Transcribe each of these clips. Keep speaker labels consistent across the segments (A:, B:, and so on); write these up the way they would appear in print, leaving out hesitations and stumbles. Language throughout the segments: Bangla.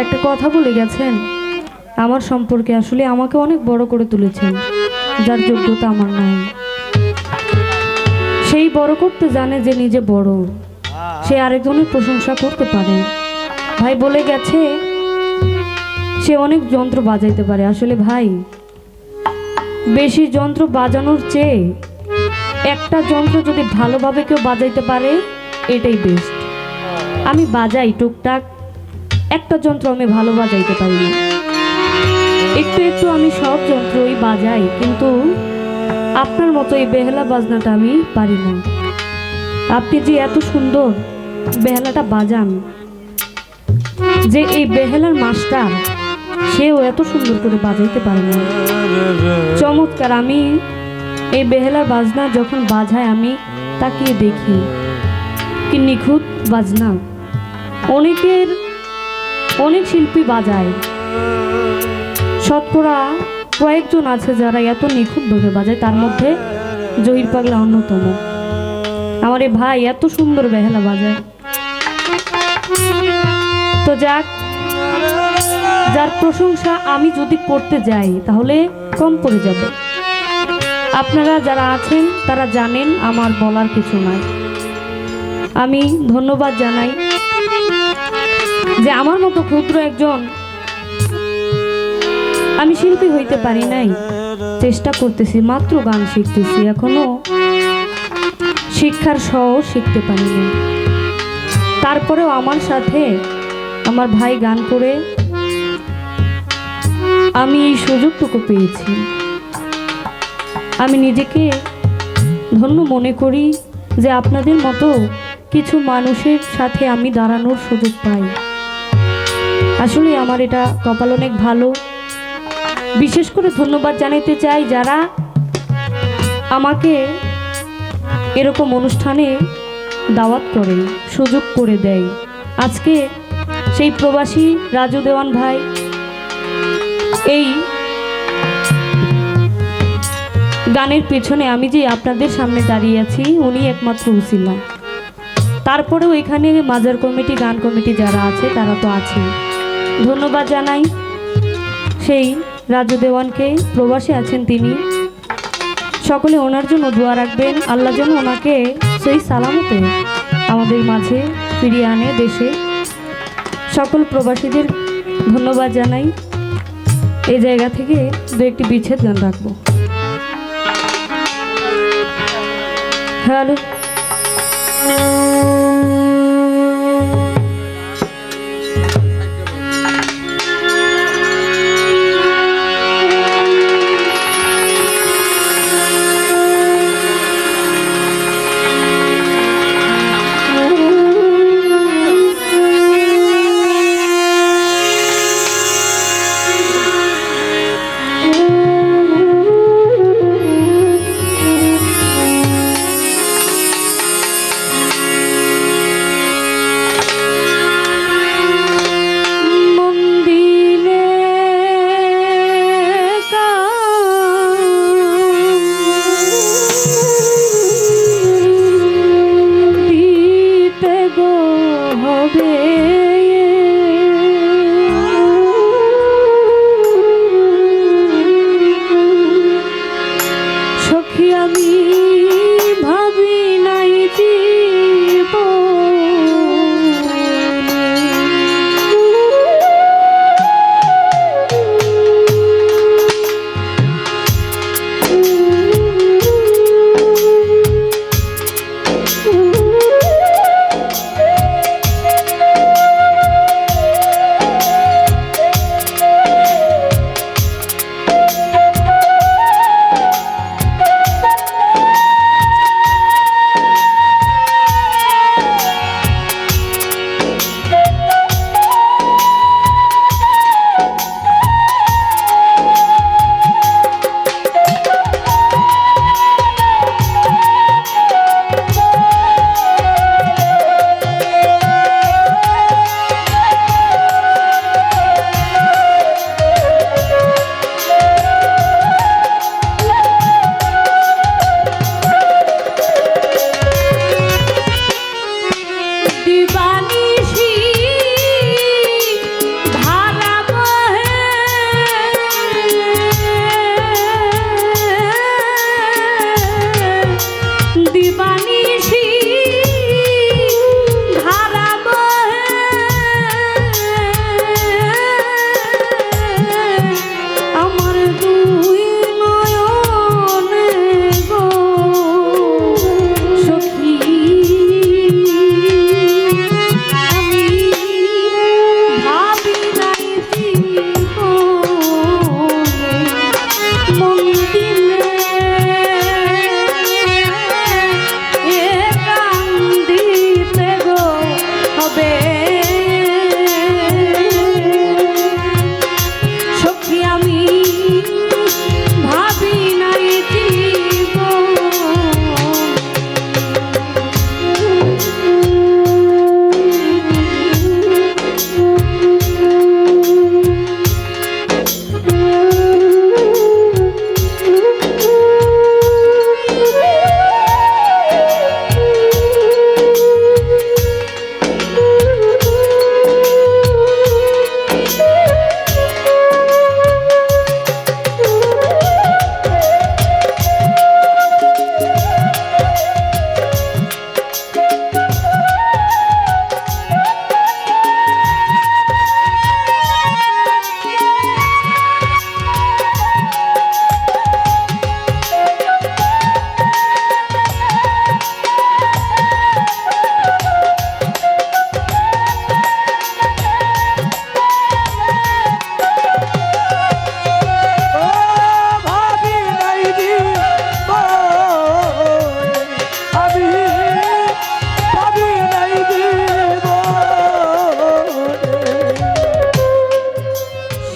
A: একটা কথা বলে গেছেন আমার সম্পর্কে, আসলে আমাকে অনেক বড় করে তুলেছেন, যার যোগ্যতা আমার নাই। সেই বড় করতে জানে যে নিজে বড়, সে আরেকজনের প্রশংসা করতে পারে। ভাই বলে গেছে সে অনেক যন্ত্র বাজাইতে পারে। আসলে ভাই, বেশি যন্ত্র বাজানোর চেয়ে একটা যন্ত্র যদি ভালোভাবে কেউ বাজাইতে পারে এটাই বেস্ট। আমি বাজাই টুকটাক, একটা যন্ত্র আমি ভালো বাজাইতে পারি না। একটু একটু আমি সব যন্ত্রই বাজাই, কিন্তু আপনার মতো এই বেহালা বাজনাটা আমি পারি না। আপনি যে এত সুন্দর বেহালাটা বাজান, যে এই বেহালার মাস্টার সেও এত সুন্দর করে বাজাইতে পারে না। চমৎকার। আমি এই বেহালার বাজনা যখন বাজায় আমি তাকিয়ে দেখি কি নিখুঁত বাজনা। অনেক শিল্পী বাজায়, শতকরা কয়েকজন আছে যারা এত নিখুঁতভাবে বাজায়, তার মধ্যে জহির পাগলা অন্যতম। আমার এই ভাই এত সুন্দর বেহালা বাজায়। তো যাক, যার প্রশংসা আমি যদি করতে যাই তাহলে কম পড়ে যাবে। আপনারা যারা আছেন তারা জানেন আমার বলার কিছু নাই। আমি ধন্যবাদ জানাই যে আমার মতো ক্ষুদ্র একজন, আমি শিল্পী হইতে পারি নাই, চেষ্টা করতেছি, মাত্র গান শিখতেছি, এখনো শিক্ষার সহ শিখতে পারি না। তারপরেও আমার সাথে আমার ভাই গান করে আমি এই সুযোগটুকু পেয়েছি। আমি নিজেকে ধন্য মনে করি যে আপনাদের মতো কিছু মানুষের সাথে আমি দাঁড়ানোর সুযোগ পাই। আসলে আমার এটা কপাল অনেক ভালো। বিশেষ করে ধন্যবাদ জানাতে চাই যারা আমাকে এরকম অনুষ্ঠানে দাওয়াত করে, সুযোগ করে দেয়। আজকে সেই প্রবাসী রাজু দেওয়ান ভাই, এই গানের পেছনে আমি যে আপনাদের সামনে দাঁড়িয়ে আছি উনি একমাত্র উসিলা। তারপরেও এখানে মাজার কমিটি, গান কমিটি যারা আছে তারা তো আছে। ধন্যবাদ জানাই সেই রাজু দেওয়ানকে, প্রবাসী আছেন তিনি। সকলে ওনার জন্য দোয়া রাখবেন, আল্লাহ যেন ওনাকে সেই সালামতে আমাদের মাঝে ফিরিয়ে আনে দেশে। সকল প্রবাসীদের ধন্যবাদ জানাই। এই জায়গা থেকে দু একটি বিচ্ছেদ গান রাখবো। হ্যালো।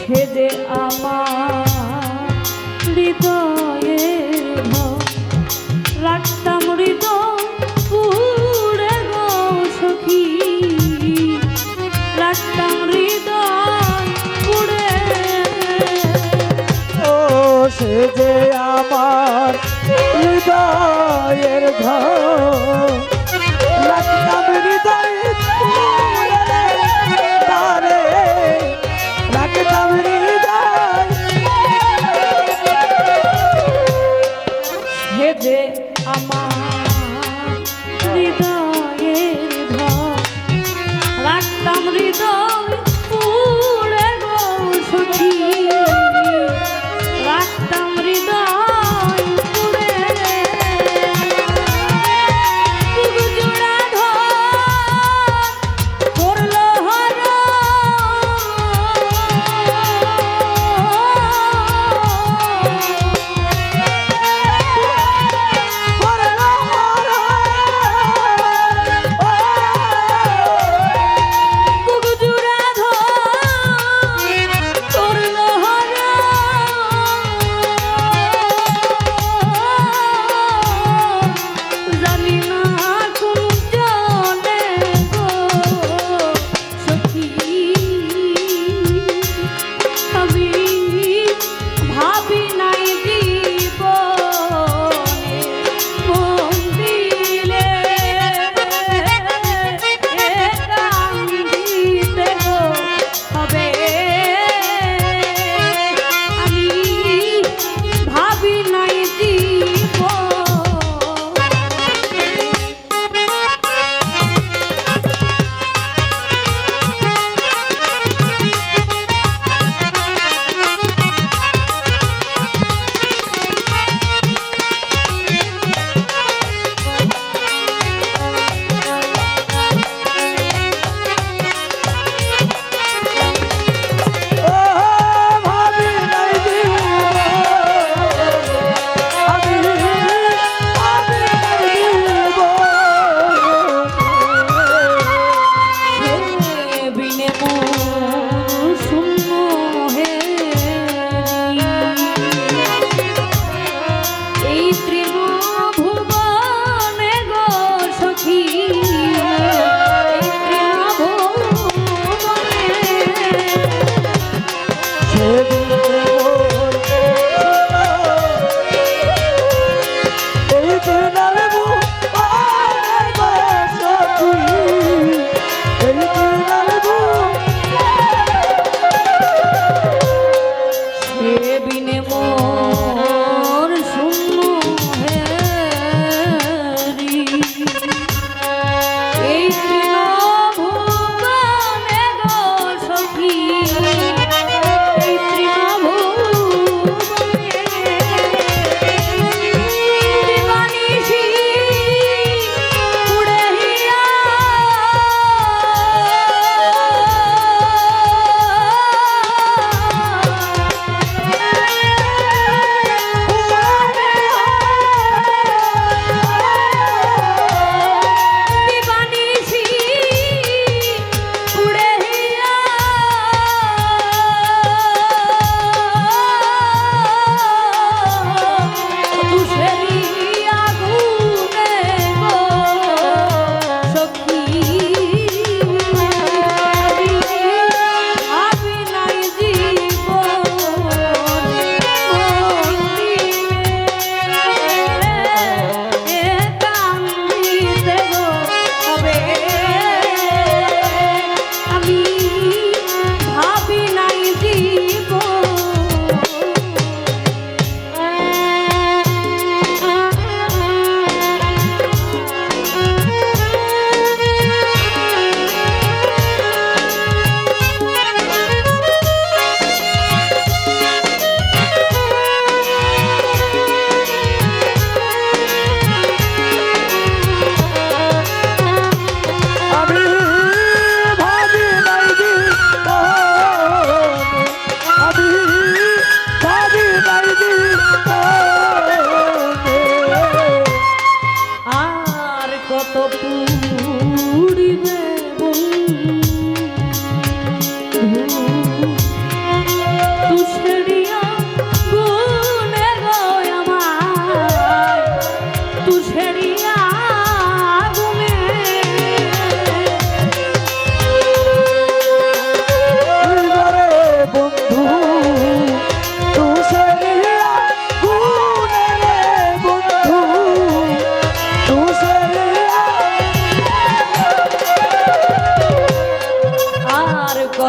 A: সে যে আমার হৃদয়ের ঘর, রাখতাম হৃদয় পুরে গো সখী, রাখতাম হৃদয় পুরে।
B: ও সে যে আমার হৃদয়ের ঘর, রাখতাম হৃদয়ের তারে, রাখতাম হৃদয়।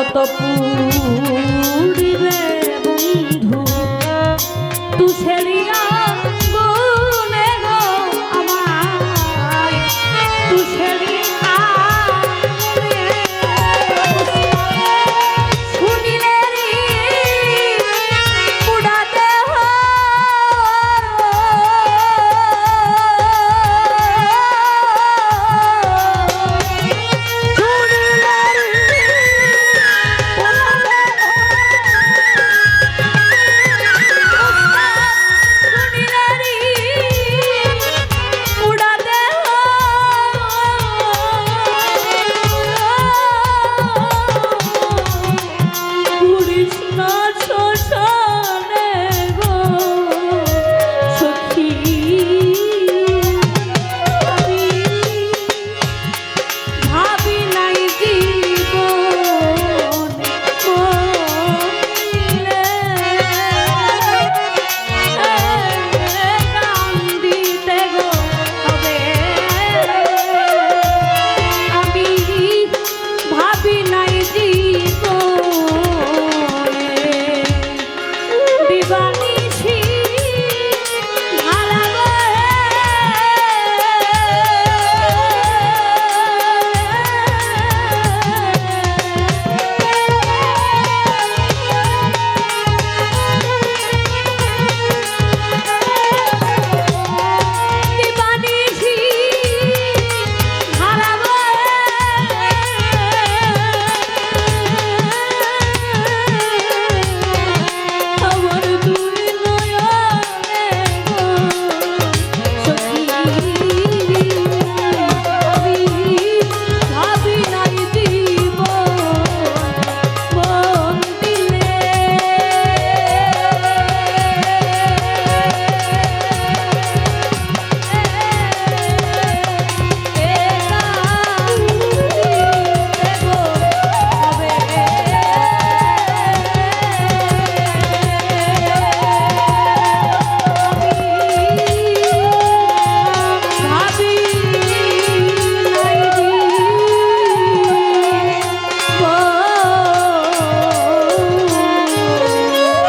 A: কত পুরিবে বন্ধু তুষেরিয়া